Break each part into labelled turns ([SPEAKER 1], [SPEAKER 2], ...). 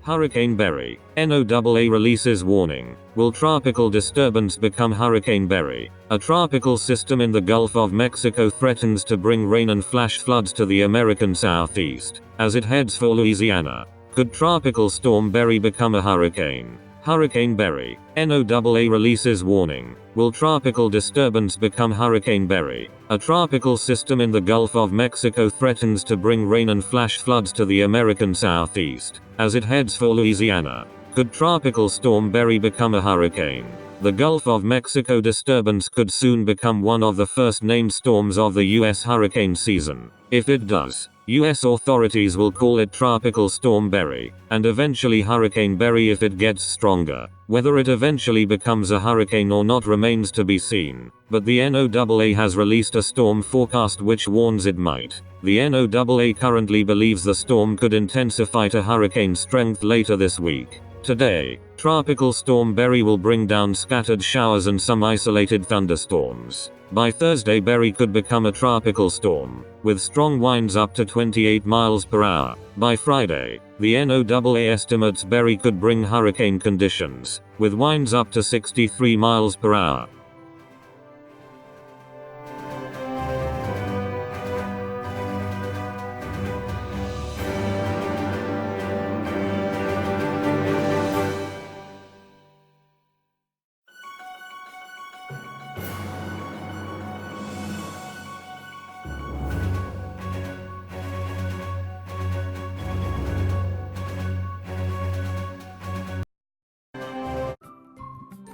[SPEAKER 1] Hurricane Barry. NOAA releases warning. Will tropical disturbance become Hurricane Barry? A tropical system in the Gulf of Mexico threatens to bring rain and flash floods to the American southeast as it heads for Louisiana. Could Tropical Storm Barry become a hurricane? Hurricane Barry. NOAA releases warning. Will tropical disturbance become Hurricane Barry? A tropical system in the Gulf of Mexico threatens to bring rain and flash floods to the American southeast as it heads for Louisiana. Could Tropical Storm Barry become a hurricane? The Gulf of Mexico disturbance could soon become one of the first named storms of the U.S. hurricane season. If it does, U.S. authorities will call it Tropical Storm Barry, and eventually Hurricane Barry if it gets stronger. Whether it eventually becomes a hurricane or not remains to be seen, but the NOAA has released a storm forecast which warns it might. The NOAA currently believes the storm could intensify to hurricane strength later this week. Today, Tropical Storm Barry will bring down scattered showers and some isolated thunderstorms. By Thursday, Barry could become a tropical storm, with strong winds up to 28 miles per hour. By Friday, the NOAA estimates Barry could bring hurricane conditions, with winds up to 63 miles per hour.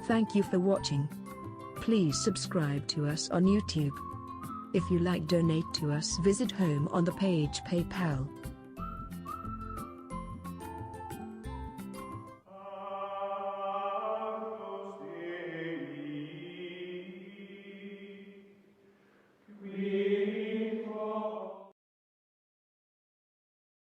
[SPEAKER 2] Thank you for watching. Please subscribe to us on YouTube. If you like, donate to us, visit home on the page PayPal.